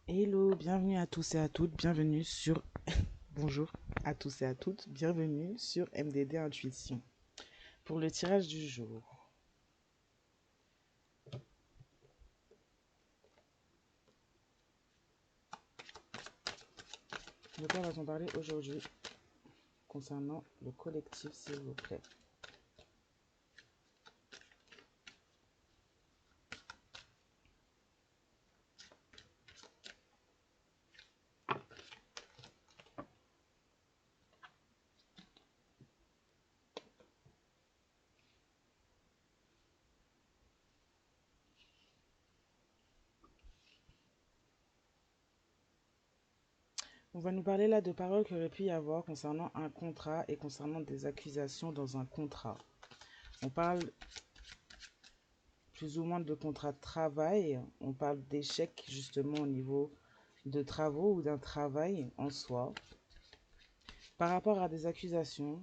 Hello, bienvenue à tous et à toutes, bienvenue sur... Bonjour à tous et à toutes, bienvenue sur MDD Intuition. Pour le tirage du jour, de quoi va-t-on parler aujourd'hui concernant le collectif, s'il vous plaît? On va nous parler là de paroles qu'il aurait pu y avoir concernant un contrat et concernant des accusations dans un contrat. On parle plus ou moins de contrat de travail, on parle d'échec justement au niveau de travaux ou d'un travail en soi. Par rapport à des accusations,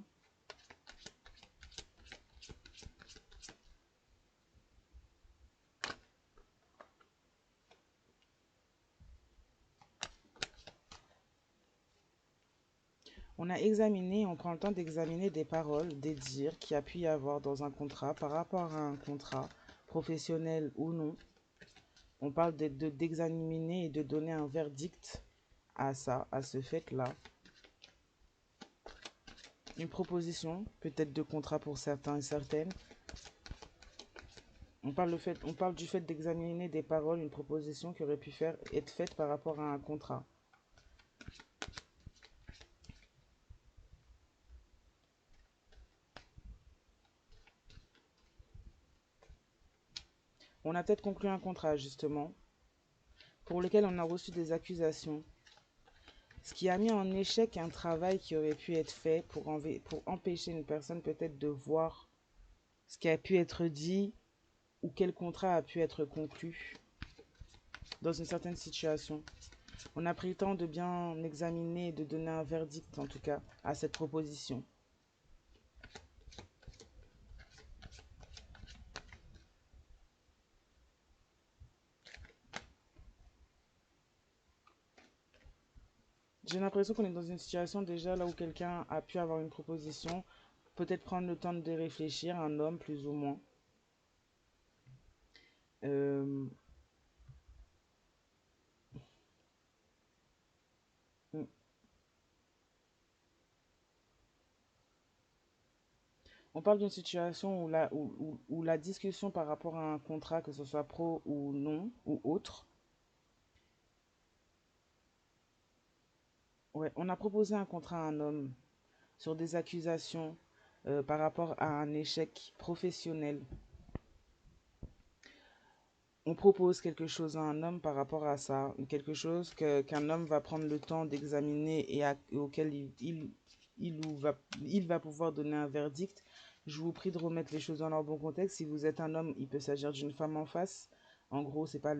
on a examiné, on prend le temps d'examiner des paroles, des dires qu'il y a pu y avoir dans un contrat par rapport à un contrat professionnel ou non. On parle d'examiner et de donner un verdict à ça, à ce fait-là. Une proposition, peut-être de contrat pour certains et certaines. On parle du fait d'examiner des paroles, une proposition qui aurait pu être faite par rapport à un contrat. On a peut-être conclu un contrat, justement, pour lequel on a reçu des accusations. Ce qui a mis en échec un travail qui aurait pu être fait pour empêcher une personne peut-être de voir ce qui a pu être dit ou quel contrat a pu être conclu dans une certaine situation. On a pris le temps de bien examiner et de donner un verdict en tout cas à cette proposition. J'ai l'impression qu'on est dans une situation déjà là où quelqu'un a pu avoir une proposition, peut-être prendre le temps de réfléchir, un homme plus ou moins. Euh, On parle d'une situation où la discussion par rapport à un contrat, que ce soit pro ou non, ou autre, ouais, on a proposé un contrat à un homme sur des accusations par rapport à un échec professionnel. On propose quelque chose à un homme par rapport à ça, quelque chose qu'un homme va prendre le temps d'examiner et auquel il va pouvoir donner un verdict. Je vous prie de remettre les choses dans leur bon contexte. Si vous êtes un homme, il peut s'agir d'une femme en face. En gros, c'est pas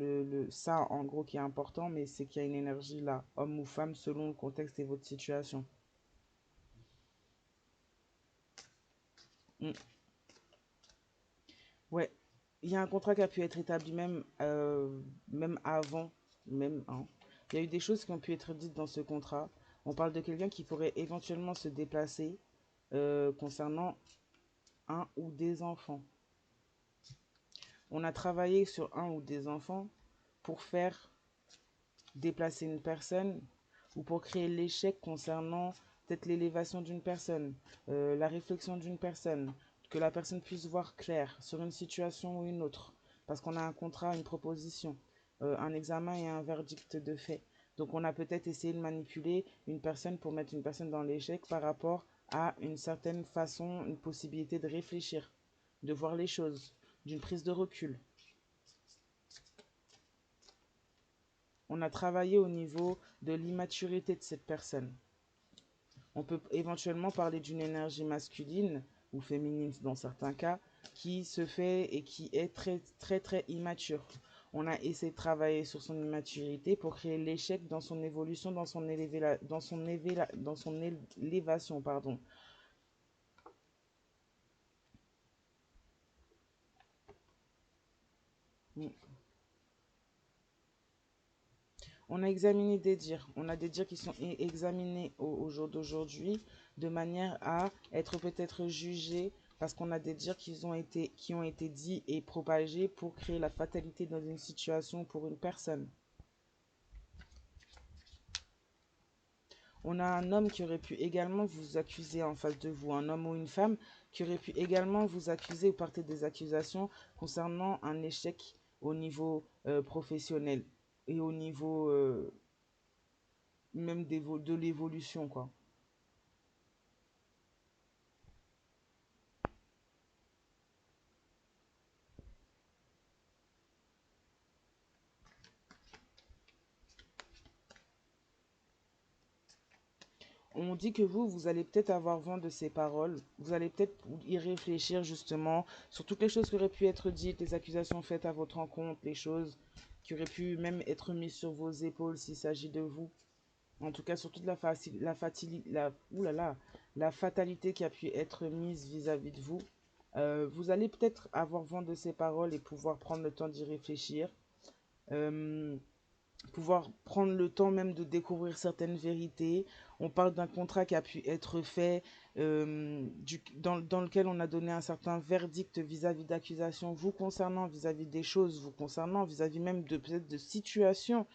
ça en gros qui est important, mais c'est qu'il y a une énergie là, homme ou femme, selon le contexte et votre situation. Mm. Ouais, il y a un contrat qui a pu être établi même avant, même, hein. Il y a eu des choses qui ont pu être dites dans ce contrat. On parle de quelqu'un qui pourrait éventuellement se déplacer concernant un ou des enfants. On a travaillé sur un ou des enfants pour faire déplacer une personne ou pour créer l'échec concernant peut-être l'élévation d'une personne, la réflexion d'une personne, que la personne puisse voir clair sur une situation ou une autre, parce qu'on a un contrat, une proposition, un examen et un verdict de fait. Donc on a peut-être essayé de manipuler une personne pour mettre une personne dans l'échec par rapport à une certaine façon, une possibilité de réfléchir, de voir les choses, d'une prise de recul. On a travaillé au niveau de l'immaturité de cette personne. On peut éventuellement parler d'une énergie masculine ou féminine dans certains cas qui se fait et qui est très très très immature. On a essayé de travailler sur son immaturité pour créer l'échec dans son évolution, dans son élévation, pardon. On a examiné des dires. On a des dires qui sont examinés au jour d'aujourd'hui de manière à être peut-être jugés parce qu'on a des dires qui ont été dits et propagés pour créer la fatalité dans une situation pour une personne. On a un homme qui aurait pu également vous accuser en face de vous, un homme ou une femme qui aurait pu également vous accuser ou porter des accusations concernant un échec au niveau professionnel et au niveau même de l'évolution, quoi. On dit que vous allez peut-être avoir vent de ces paroles, vous allez peut-être y réfléchir justement sur toutes les choses qui auraient pu être dites, les accusations faites à votre encontre, les choses qui auraient pu même être mises sur vos épaules s'il s'agit de vous. En tout cas, sur toute la fatalité qui a pu être mise vis-à-vis de vous. Vous allez peut-être avoir vent de ces paroles et pouvoir prendre le temps d'y réfléchir. Euh, Pouvoir prendre le temps même de découvrir certaines vérités. On parle d'un contrat qui a pu être fait, dans lequel on a donné un certain verdict vis-à-vis d'accusations vous concernant, vis-à-vis des choses vous concernant, vis-à-vis même de peut-être de situations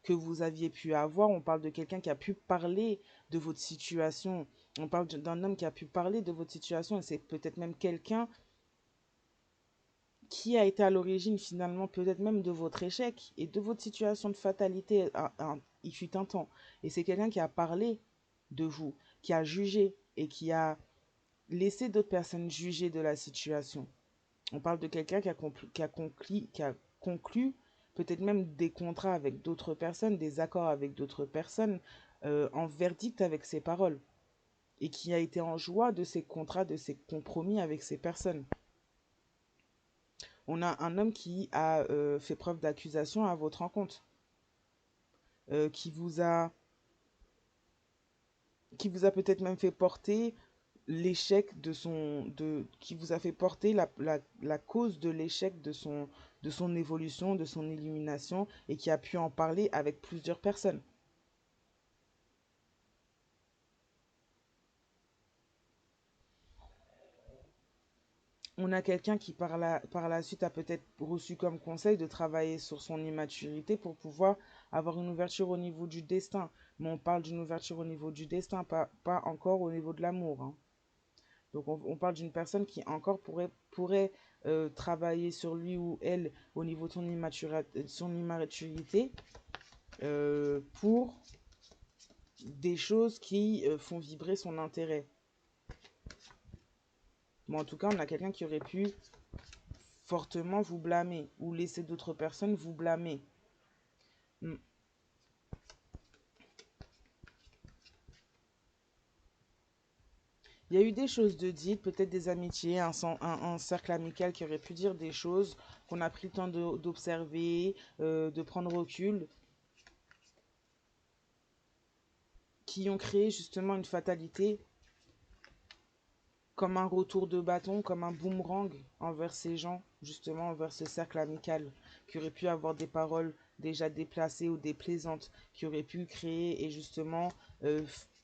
que vous aviez pu avoir. On parle de quelqu'un qui a pu parler de votre situation. On parle d'un homme qui a pu parler de votre situation et c'est peut-être même quelqu'un qui a été à l'origine finalement peut-être même de votre échec et de votre situation de fatalité il fut un temps. Et c'est quelqu'un qui a parlé de vous, qui a jugé et qui a laissé d'autres personnes juger de la situation. On parle de quelqu'un qui a conclu peut-être même des contrats avec d'autres personnes, des accords avec d'autres personnes, en verdict avec ses paroles, et qui a été en joie de ces contrats, de ces compromis avec ces personnes. On a un homme qui a fait preuve d'accusation à votre encontre, euh, qui vous a, qui vous a peut-être même fait porter l'échec qui vous a fait porter la cause de l'échec de son évolution, de son élimination, et qui a pu en parler avec plusieurs personnes. On a quelqu'un qui par la suite a peut-être reçu comme conseil de travailler sur son immaturité pour pouvoir avoir une ouverture au niveau du destin. Mais on parle d'une ouverture au niveau du destin, pas encore au niveau de l'amour, hein. Donc on parle d'une personne qui encore pourrait travailler sur lui ou elle au niveau de son immaturité pour des choses qui font vibrer son intérêt. Mais en tout cas, on a quelqu'un qui aurait pu fortement vous blâmer ou laisser d'autres personnes vous blâmer. Hmm. Il y a eu des choses de dites, peut-être des amitiés, un cercle amical qui aurait pu dire des choses qu'on a pris le temps d'observer, de prendre recul, qui ont créé justement une fatalité comme un retour de bâton, comme un boomerang envers ces gens, justement envers ce cercle amical, qui aurait pu avoir des paroles déjà déplacées ou déplaisantes, qui aurait pu créer et justement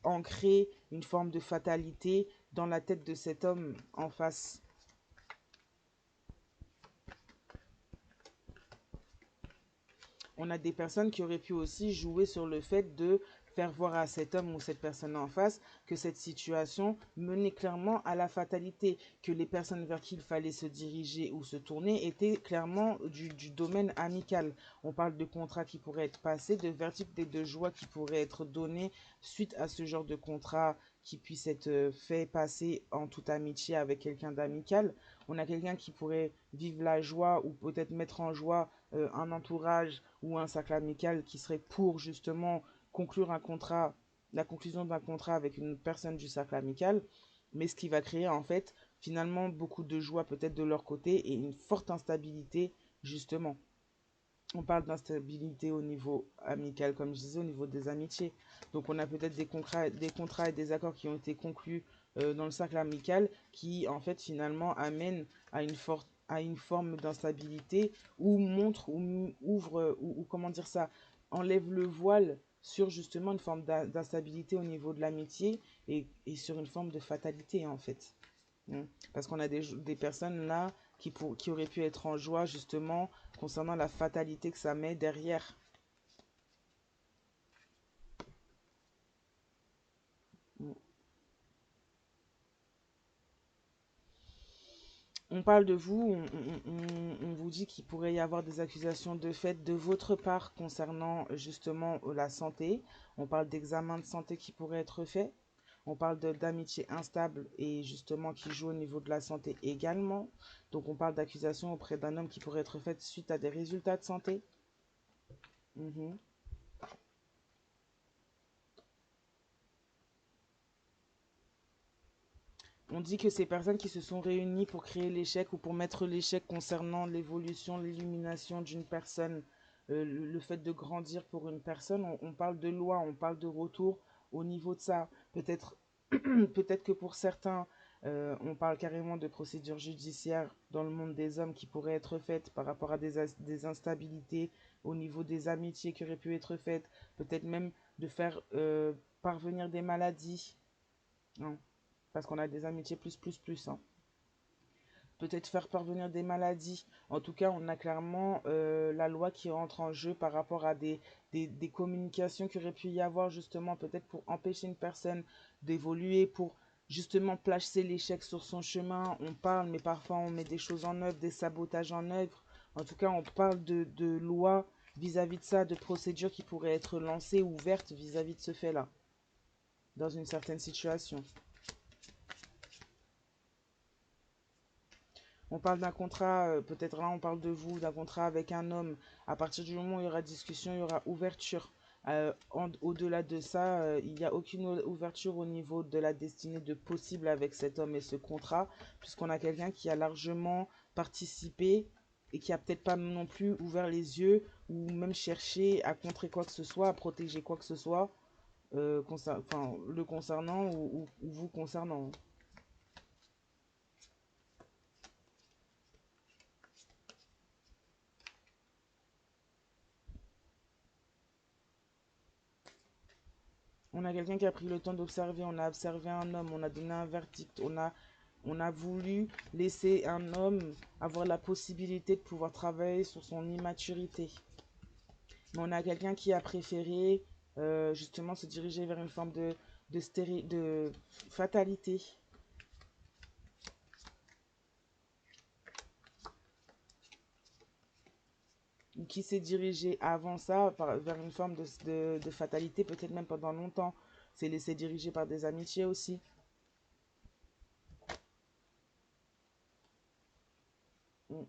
ancrer une forme de fatalité dans la tête de cet homme en face. On a des personnes qui auraient pu aussi jouer sur le fait de faire voir à cet homme ou cette personne en face que cette situation menait clairement à la fatalité, que les personnes vers qui il fallait se diriger ou se tourner étaient clairement du domaine amical. On parle de contrats qui pourraient être passés, de verdicts et de joie qui pourraient être donnés suite à ce genre de contrat qui puisse être fait passer en toute amitié avec quelqu'un d'amical. On a quelqu'un qui pourrait vivre la joie ou peut-être mettre en joie un entourage ou un cercle amical qui serait pour justement conclure un contrat, la conclusion d'un contrat avec une personne du cercle amical, mais ce qui va créer en fait finalement beaucoup de joie peut-être de leur côté et une forte instabilité justement. On parle d'instabilité au niveau amical, comme je disais, au niveau des amitiés. Donc on a peut-être des contrats et des accords qui ont été conclus dans le cercle amical qui en fait finalement amènent à une forme d'instabilité ou montre ou ouvre ou comment dire ça enlève le voile sur justement une forme d'instabilité au niveau de l'amitié et sur une forme de fatalité en fait. Mm. Parce qu'on a des personnes là qui auraient pu être en joie justement concernant la fatalité que ça met derrière. Mm. On parle de vous, on vous dit qu'il pourrait y avoir des accusations de fait de votre part concernant justement la santé. On parle d'examens de santé qui pourraient être faits. On parle d'amitié instable et justement qui joue au niveau de la santé également. Donc on parle d'accusations auprès d'un homme qui pourrait être faite suite à des résultats de santé. Mhm. On dit que ces personnes qui se sont réunies pour créer l'échec ou pour mettre l'échec concernant l'évolution, l'illumination d'une personne, le fait de grandir pour une personne, on parle de loi, on parle de retour au niveau de ça. Peut-être peut-être que pour certains, on parle carrément de procédures judiciaires dans le monde des hommes qui pourraient être faites par rapport à des instabilités au niveau des amitiés qui auraient pu être faites, peut-être même de faire parvenir des maladies, hein, parce qu'on a des amitiés plus, hein. Peut-être faire parvenir des maladies. En tout cas, on a clairement la loi qui entre en jeu par rapport à des communications qu'il aurait pu y avoir justement peut-être pour empêcher une personne d'évoluer, pour justement placer l'échec sur son chemin. On parle, mais parfois on met des choses en œuvre, des sabotages en œuvre. En tout cas, on parle de loi vis-à-vis de ça, de procédures qui pourraient être lancées, ouvertes vis-à-vis de ce fait-là, dans une certaine situation. On parle d'un contrat, peut-être là on parle de vous, d'un contrat avec un homme. À partir du moment où il y aura discussion, il y aura ouverture. Au-delà de ça, il n'y a aucune ouverture au niveau de la destinée de possible avec cet homme et ce contrat, puisqu'on a quelqu'un qui a largement participé et qui a peut-être pas non plus ouvert les yeux ou même cherché à contrer quoi que ce soit, à protéger quoi que ce soit, le concernant ou vous concernant. On a quelqu'un qui a pris le temps d'observer, on a observé un homme, on a donné un verdict, on a voulu laisser un homme avoir la possibilité de pouvoir travailler sur son immaturité. Mais on a quelqu'un qui a préféré justement se diriger vers une forme de fatalité, qui s'est dirigé avant ça vers une forme de fatalité, peut-être même pendant longtemps. S'est laissé diriger par des amitiés aussi. Mm.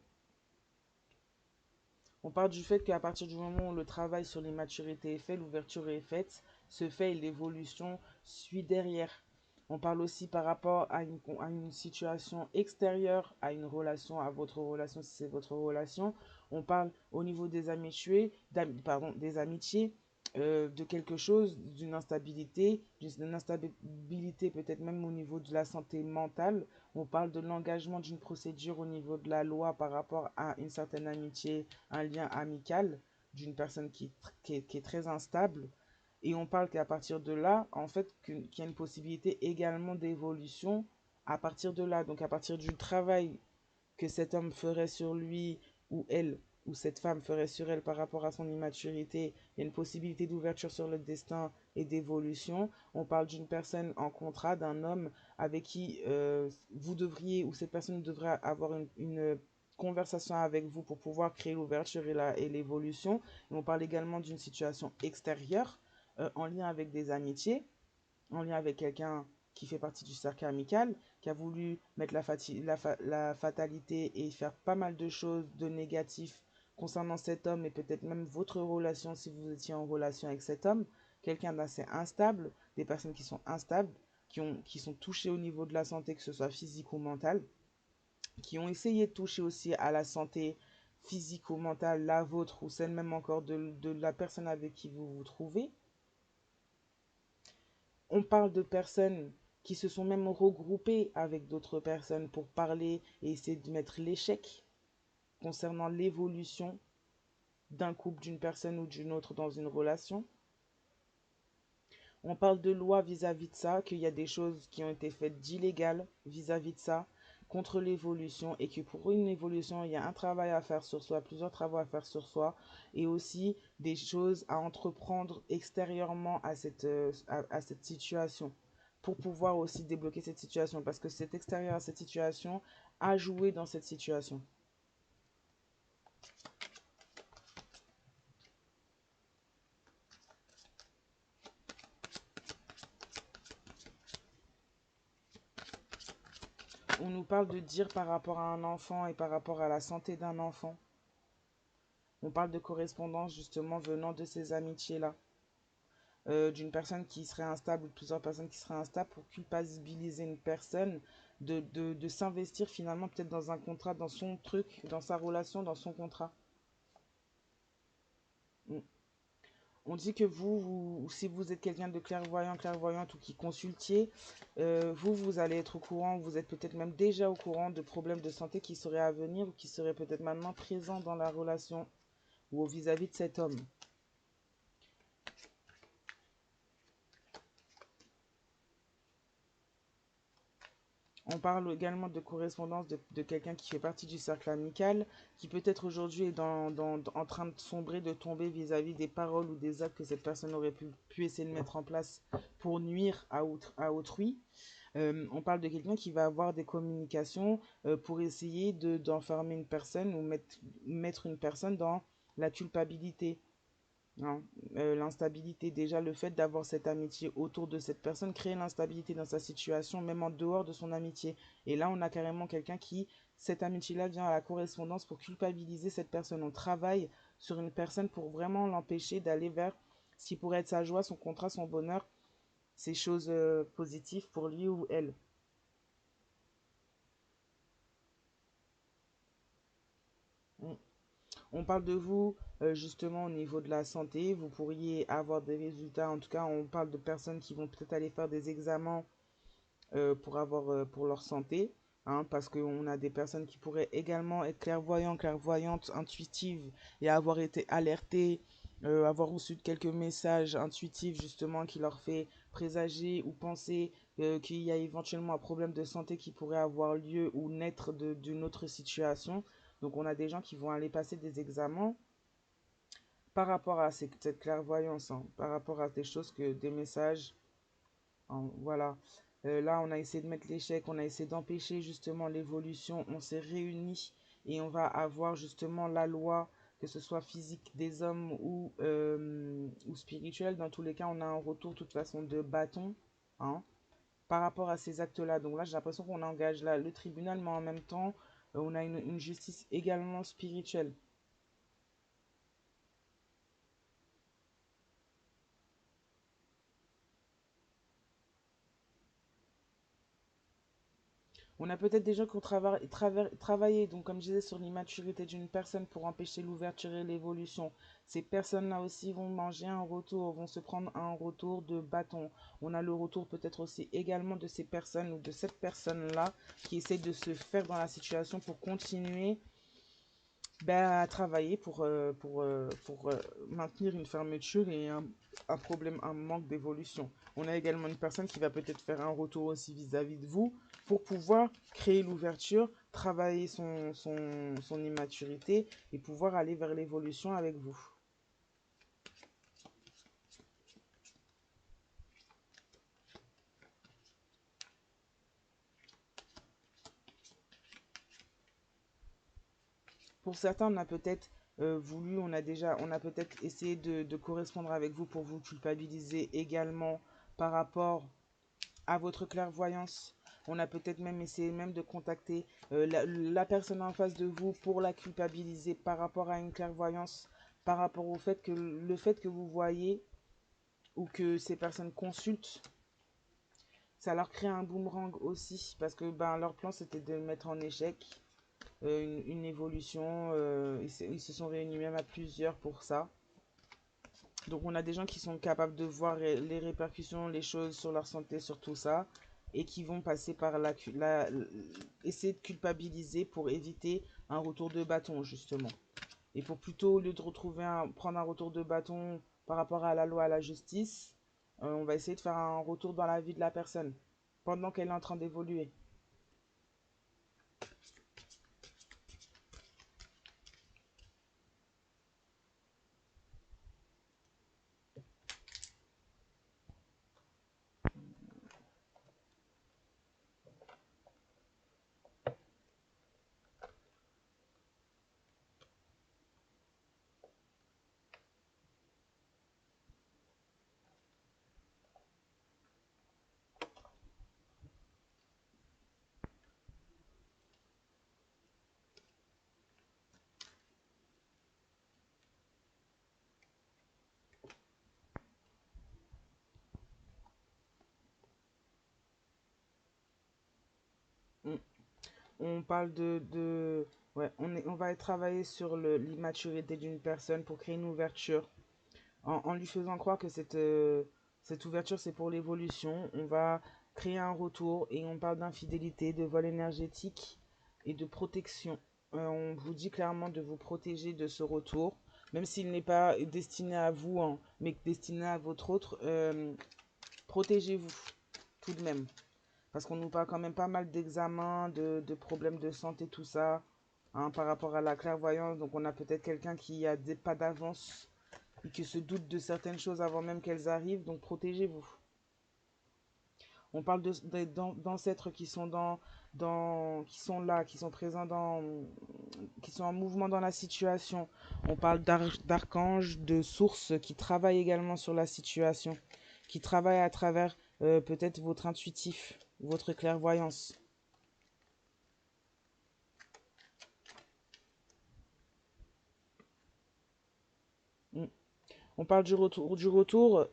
On part du fait qu'à partir du moment où le travail sur l'immaturité est fait, l'ouverture est faite, se fait et l'évolution suit derrière. On parle aussi par rapport à une situation extérieure, à une relation, à votre relation, si c'est votre relation. On parle au niveau des amitiés, pardon, des amitiés, de quelque chose, d'une instabilité peut-être même au niveau de la santé mentale. On parle de l'engagement d'une procédure au niveau de la loi par rapport à une certaine amitié, un lien amical d'une personne qui est très instable. Et on parle qu'à partir de là, en fait, qu'il y a une possibilité également d'évolution à partir de là. Donc à partir du travail que cet homme ferait sur lui ou elle, ou cette femme ferait sur elle par rapport à son immaturité, il y a une possibilité d'ouverture sur le destin et d'évolution. On parle d'une personne en contrat, d'un homme avec qui vous devriez, ou cette personne devrait avoir une conversation avec vous pour pouvoir créer l'ouverture et l'évolution. Et on parle également d'une situation extérieure en lien avec des amitiés, en lien avec quelqu'un qui fait partie du cercle amical, qui a voulu mettre la fatalité et faire pas mal de choses de négatifs concernant cet homme et peut-être même votre relation si vous étiez en relation avec cet homme, quelqu'un d'assez instable, des personnes qui sont instables, qui sont touchées au niveau de la santé, que ce soit physique ou mentale, qui ont essayé de toucher aussi à la santé physique ou mentale, la vôtre ou celle même encore de la personne avec qui vous vous trouvez. On parle de personnes qui se sont même regroupées avec d'autres personnes pour parler et essayer de mettre l'échec concernant l'évolution. d'un couple, d'une personne ou d'une autre dans une relation. On parle de loi vis-à-vis de ça, qu'il y a des choses qui ont été faites d'illégales vis-à-vis de ça, contre l'évolution, et que pour une évolution, il y a un travail à faire sur soi, plusieurs travaux à faire sur soi, et aussi des choses à entreprendre extérieurement à cette situation, pour pouvoir aussi débloquer cette situation, parce que c'est extérieur à cette situation à jouer dans cette situation. On nous parle de dire par rapport à un enfant et par rapport à la santé d'un enfant. On parle de correspondance justement venant de ces amitiés-là. D'une personne qui serait instable ou de plusieurs personnes qui seraient instables pour culpabiliser une personne de s'investir finalement peut-être dans un contrat, dans son truc, dans sa relation, dans son contrat. Mm. On dit que si vous êtes quelqu'un de clairvoyant, clairvoyante ou qui consultiez, vous allez être au courant, vous êtes peut-être même déjà au courant de problèmes de santé qui seraient à venir ou qui seraient peut-être maintenant présents dans la relation ou vis-à-vis de cet homme. On parle également de correspondance de quelqu'un qui fait partie du cercle amical, qui peut-être aujourd'hui est en train de sombrer, de tomber vis-à-vis des paroles ou des actes que cette personne aurait pu essayer de mettre en place pour nuire à autrui. On parle de quelqu'un qui va avoir des communications pour essayer d'enfermer une personne ou mettre une personne dans la culpabilité. Non, l'instabilité, déjà le fait d'avoir cette amitié autour de cette personne crée l'instabilité dans sa situation, même en dehors de son amitié. Et là, on a carrément quelqu'un qui, cette amitié-là vient à la correspondance pour culpabiliser cette personne. On travaille sur une personne pour vraiment l'empêcher d'aller vers ce qui pourrait être sa joie, son contrat, son bonheur, ces choses positives pour lui ou elle. Mm. On parle de vous justement au niveau de la santé. Vous pourriez avoir des résultats. En tout cas, on parle de personnes qui vont peut-être aller faire des examens pour leur santé. Hein, parce qu'on a des personnes qui pourraient également être clairvoyantes, clairvoyantes, intuitives et avoir été alertées, avoir reçu quelques messages intuitifs justement qui leur fait présager ou penser qu'il y a éventuellement un problème de santé qui pourrait avoir lieu ou naître d'une autre situation. Donc on a des gens qui vont aller passer des examens par rapport à cette clairvoyance, hein, par rapport à des choses que des messages, hein, voilà. Là, on a essayé de mettre l'échec, on a essayé d'empêcher justement l'évolution. On s'est réunis et on va avoir justement la loi, que ce soit physique des hommes ou spirituelle. Dans tous les cas, on a un retour de toute façon de bâton, hein, par rapport à ces actes-là. Donc là, j'ai l'impression qu'on engage là, le tribunal, mais en même temps, on a une justice également spirituelle. On a peut-être des gens qui ont travaillé, donc comme je disais, sur l'immaturité d'une personne pour empêcher l'ouverture et l'évolution. Ces personnes-là aussi vont manger un retour, vont se prendre un retour de bâton. On a le retour peut-être aussi également de ces personnes ou de cette personne-là qui essaie de se faire dans la situation pour continuer à travailler pour maintenir une fermeture et un problème, un manque d'évolution. On a également une personne qui va peut-être faire un retour aussi vis-à-vis de vous pour pouvoir créer l'ouverture, travailler son immaturité et pouvoir aller vers l'évolution avec vous. Pour certains, on a peut-être on a peut-être essayé de correspondre avec vous pour vous culpabiliser également par rapport à votre clairvoyance. On a peut-être même essayé même de contacter la personne en face de vous pour la culpabiliser par rapport à une clairvoyance, par rapport au fait que le fait que vous voyez ou que ces personnes consultent, ça leur crée un boomerang aussi parce que leur plan c'était de mettre en échec une évolution. Ils se sont réunis même à plusieurs pour ça. Donc on a des gens qui sont capables de voir les répercussions, les choses sur leur santé, sur tout ça, et qui vont passer par essayer de culpabiliser pour éviter un retour de bâton, justement. Et pour plutôt, au lieu de prendre un retour de bâton par rapport à la loi, à la justice, on va essayer de faire un retour dans la vie de la personne pendant qu'elle est en train d'évoluer. Mm. On parle ouais, on va travailler sur l'immaturité d'une personne pour créer une ouverture en lui faisant croire que cette ouverture, c'est pour l'évolution. On va créer un retour et on parle d'infidélité, de vol énergétique et de protection. On vous dit clairement de vous protéger de ce retour, même s'il n'est pas destiné à vous, hein, mais destiné à votre autre. Protégez-vous tout de même. Parce qu'on nous parle quand même pas mal d'examens, de problèmes de santé, tout ça, hein, par rapport à la clairvoyance. Donc on a peut-être quelqu'un qui a pas d'avance et qui se doute de certaines choses avant même qu'elles arrivent. Donc protégez-vous. On parle d'ancêtres qui sont qui sont là, qui sont présents qui sont en mouvement dans la situation. On parle d'archanges, de sources qui travaillent également sur la situation, qui travaillent à travers peut-être votre intuitif, votre clairvoyance. Mm. On parle du retour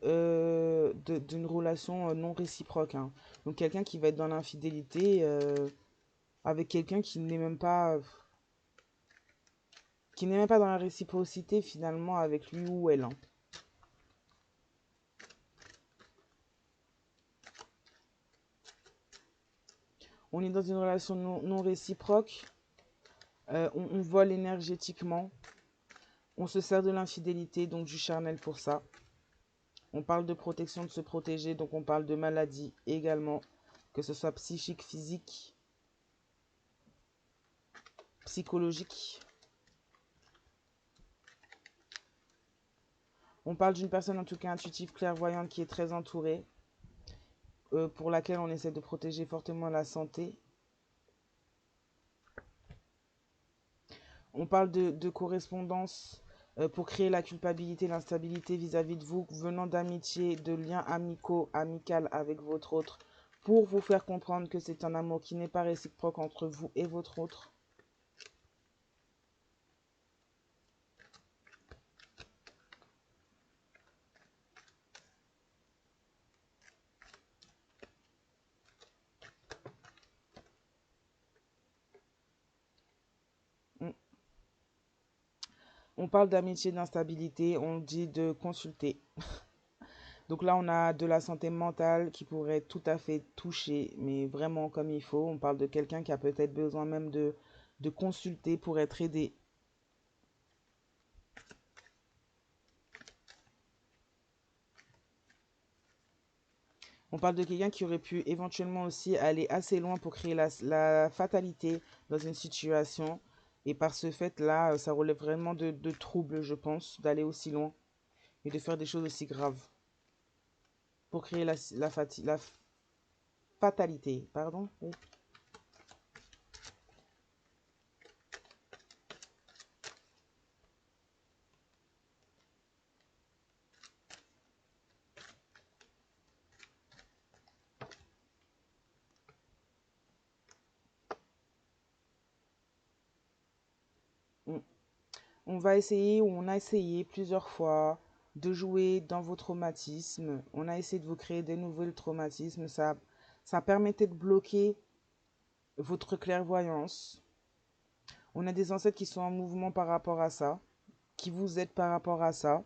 d'une relation non réciproque, hein. Donc quelqu'un qui va être dans l'infidélité avec quelqu'un qui n'est même pas dans la réciprocité finalement avec lui ou elle, hein. On est dans une relation non réciproque, on vole énergétiquement, on se sert de l'infidélité, donc du charnel pour ça. On parle de protection, de se protéger, donc on parle de maladie également, que ce soit psychique, physique, psychologique. On parle d'une personne en tout cas intuitive, clairvoyante, qui est très entourée, pour laquelle on essaie de protéger fortement la santé. On parle de correspondance pour créer la culpabilité, l'instabilité vis-à-vis de vous, venant d'amitié, de liens amicaux, amicales avec votre autre, pour vous faire comprendre que c'est un amour qui n'est pas réciproque entre vous et votre autre. Mm. On parle d'amitié, d'instabilité, on dit de consulter. Donc là, on a de la santé mentale qui pourrait être tout à fait touchée, mais vraiment comme il faut. On parle de quelqu'un qui a peut-être besoin même de consulter pour être aidé. On parle de quelqu'un qui aurait pu éventuellement aussi aller assez loin pour créer la fatalité dans une situation. Et par ce fait-là, ça relève vraiment de troubles, je pense, d'aller aussi loin et de faire des choses aussi graves pour créer la fatalité. Pardon? Oui. Mm. On va essayer, ou on a essayé plusieurs fois de jouer dans vos traumatismes. On a essayé de vous créer des nouveaux traumatismes. Ça permettait de bloquer votre clairvoyance. On a des ancêtres qui sont en mouvement par rapport à ça, qui vous aident par rapport à ça.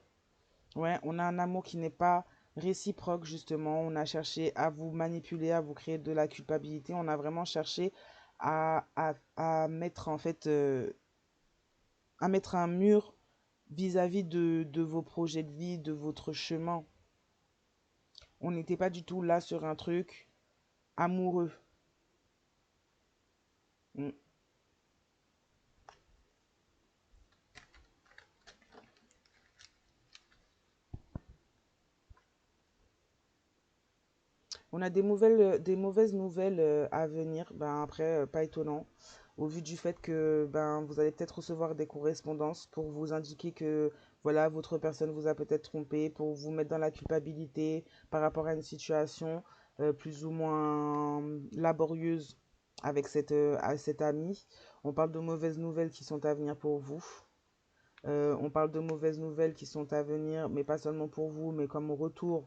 Ouais, on a un amour qui n'est pas réciproque, justement. On a cherché à vous manipuler, à vous créer de la culpabilité. On a vraiment cherché à mettre, en fait, à mettre un mur vis-à-vis de vos projets de vie, de votre chemin. On n'était pas du tout là sur un truc amoureux. Mm. On a des mauvaises nouvelles à venir. Ben après, pas étonnant. Au vu du fait que ben, vous allez peut-être recevoir des correspondances pour vous indiquer que voilà, votre personne vous a peut-être trompé, pour vous mettre dans la culpabilité par rapport à une situation plus ou moins laborieuse avec à cet ami. On parle de mauvaises nouvelles qui sont à venir pour vous. On parle de mauvaises nouvelles qui sont à venir, mais pas seulement pour vous, mais comme au retour.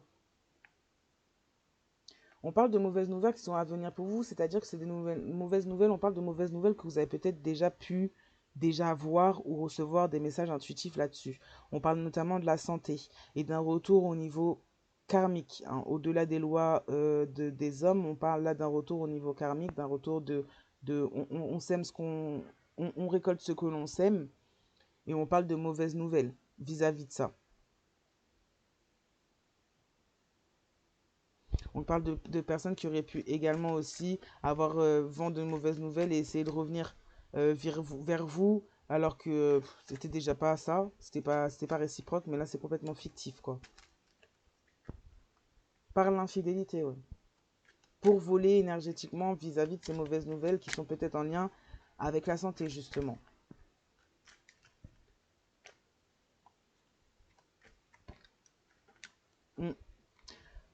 On parle de mauvaises nouvelles qui sont à venir pour vous, c'est-à-dire que c'est des mauvaises nouvelles, on parle de mauvaises nouvelles que vous avez peut-être déjà voir ou recevoir des messages intuitifs là-dessus. On parle notamment de la santé et d'un retour au niveau karmique, hein. Au-delà des lois des hommes, on parle là d'un retour au niveau karmique, d'un retour on sème on récolte ce que l'on sème, et on parle de mauvaises nouvelles vis-à-vis de ça. On parle de personnes qui auraient pu également aussi avoir vent de mauvaises nouvelles et essayer de revenir vers vous, alors que c'était déjà pas ça, c'était pas réciproque, mais là c'est complètement fictif, quoi. Par l'infidélité, ouais. Pour voler énergétiquement vis-à-vis de ces mauvaises nouvelles qui sont peut-être en lien avec la santé, justement. Mm.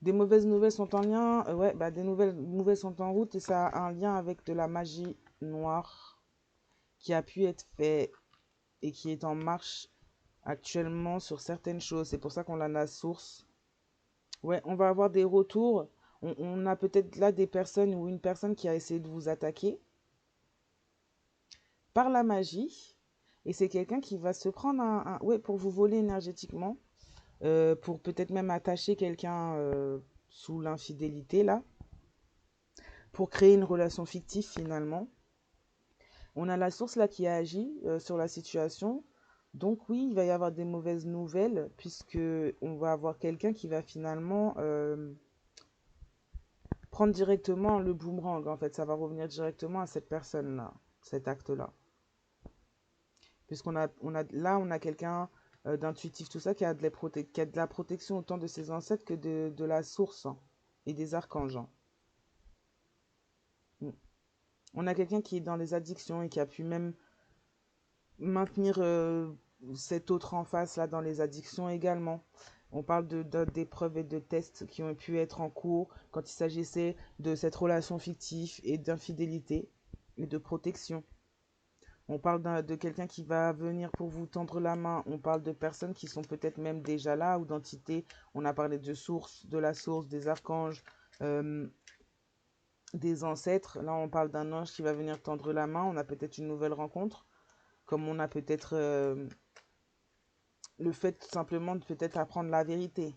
Des mauvaises nouvelles sont en lien, ouais, bah des nouvelles sont en route et ça a un lien avec de la magie noire qui a pu être fait et qui est en marche actuellement sur certaines choses. C'est pour ça qu'on a la source. Ouais, on va avoir des retours. On a peut-être là des personnes ou une personne qui a essayé de vous attaquer par la magie. Et c'est quelqu'un qui va se prendre ouais, pour vous voler énergétiquement. Pour peut-être même attacher quelqu'un sous l'infidélité, là. Pour créer une relation fictive, finalement. On a la source là qui a agi sur la situation. Donc oui, il va y avoir des mauvaises nouvelles puisque on va avoir quelqu'un qui va finalement prendre directement le boomerang. En fait, ça va revenir directement à cette personne-là, cet acte-là. Puisqu'on on a quelqu'un d'intuitif, tout ça, qui a de la protection autant de ses ancêtres que de la source, hein, et des archanges, hein. Mm. On a quelqu'un qui est dans les addictions et qui a pu même maintenir cet autre en face là dans les addictions également. On parle d'épreuves et de tests qui ont pu être en cours quand il s'agissait de cette relation fictive et d'infidélité et de protection. On parle de quelqu'un qui va venir pour vous tendre la main. On parle de personnes qui sont peut-être même déjà là ou d'entités. On a parlé de la source, des archanges, euh, des ancêtres. Là, on parle d'un ange qui va venir tendre la main. On a peut-être une nouvelle rencontre. Comme on a peut-être le fait tout simplement de peut-être apprendre la vérité,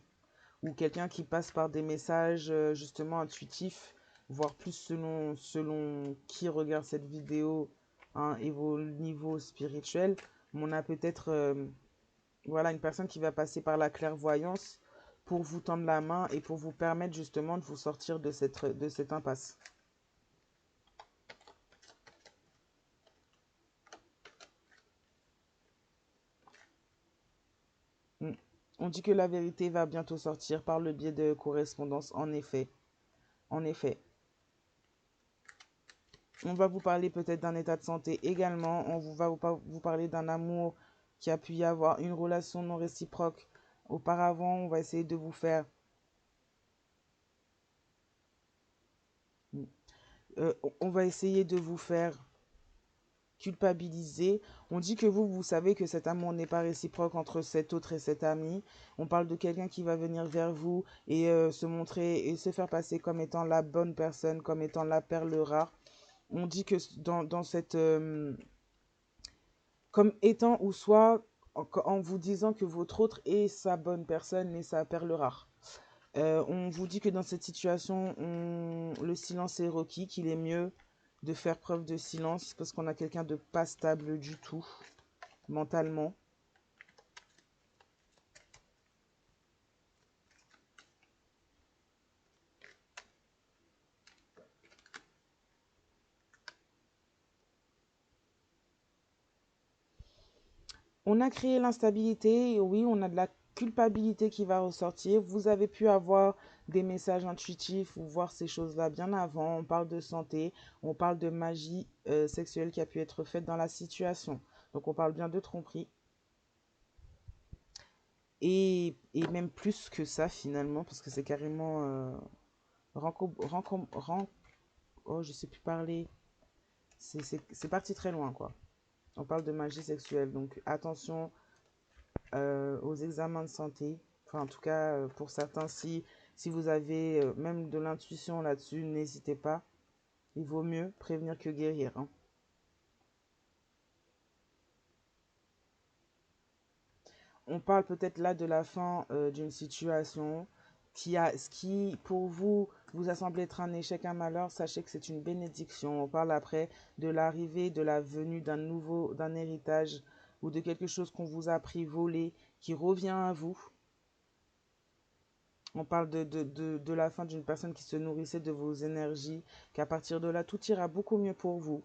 ou quelqu'un qui passe par des messages justement intuitifs, voire plus selon qui regarde cette vidéo, hein, et vos niveaux spirituels. Mais on a peut-être voilà, une personne qui va passer par la clairvoyance pour vous tendre la main et pour vous permettre justement de vous sortir de cette impasse. Mm. On dit que la vérité va bientôt sortir par le biais de correspondance, en effet. En effet. On va vous parler peut-être d'un état de santé également. Va vous parler d'un amour qui a pu y avoir, une relation non réciproque. Auparavant, on va essayer de vous faire... on va essayer de vous faire culpabiliser. On dit que vous savez que cet amour n'est pas réciproque entre cet autre et cet ami. On parle de quelqu'un qui va venir vers vous et se montrer et se faire passer comme étant la bonne personne, comme étant la perle rare. On dit que dans cette... comme étant ou soit en vous disant que votre autre est sa bonne personne et sa perle rare. On vous dit que dans cette situation, le silence est requis, qu'il est mieux de faire preuve de silence parce qu'on a quelqu'un de pas stable du tout. mentalement. On a créé l'instabilité et oui, on a de la culpabilité qui va ressortir. Vous avez pu avoir des messages intuitifs ou voir ces choses-là bien avant. On parle de santé, on parle de magie sexuelle qui a pu être faite dans la situation. Donc on parle bien de tromperie. Et même plus que ça finalement, parce que c'est carrément... oh, je sais plus parler. C'est parti très loin, quoi. On parle de magie sexuelle. Donc attention aux examens de santé. Enfin, en tout cas, pour certains, si vous avez même de l'intuition là-dessus, n'hésitez pas. Il vaut mieux prévenir que guérir, hein. On parle peut-être là de la fin d'une situation ce qui, pour vous, vous a semblé être un échec, un malheur. Sachez que c'est une bénédiction. On parle après de l'arrivée, de la venue d'un héritage ou de quelque chose qu'on vous a pris, volé, qui revient à vous. On parle de la fin d'une personne qui se nourrissait de vos énergies, qu'à partir de là, tout ira beaucoup mieux pour vous.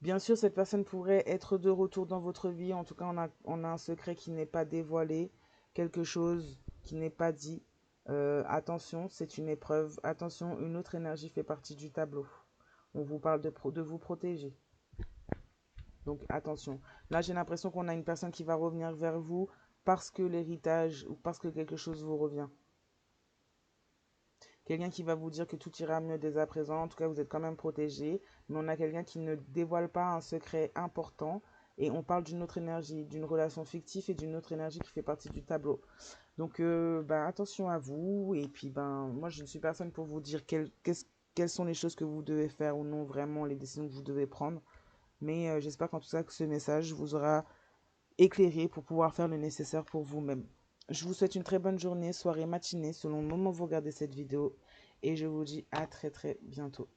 Bien sûr, cette personne pourrait être de retour dans votre vie. En tout cas, on a un secret qui n'est pas dévoilé, quelque chose qui n'est pas dit. Attention, c'est une épreuve. Attention, une autre énergie fait partie du tableau. On vous parle de vous protéger. Donc attention. Là, j'ai l'impression qu'on a une personne qui va revenir vers vous parce que l'héritage ou parce que quelque chose vous revient. Quelqu'un qui va vous dire que tout ira mieux dès à présent. En tout cas, vous êtes quand même protégé. Mais on a quelqu'un qui ne dévoile pas un secret important. Et on parle d'une autre énergie, d'une relation fictive et d'une autre énergie qui fait partie du tableau. Donc, ben, attention à vous. Et puis, ben, moi, je ne suis personne pour vous dire quelles sont les choses que vous devez faire ou non, vraiment, les décisions que vous devez prendre. Mais j'espère qu'en tout cas, que ce message vous aura éclairé pour pouvoir faire le nécessaire pour vous-même. Je vous souhaite une très bonne journée, soirée, matinée, selon le moment où vous regardez cette vidéo. Et je vous dis à très très bientôt.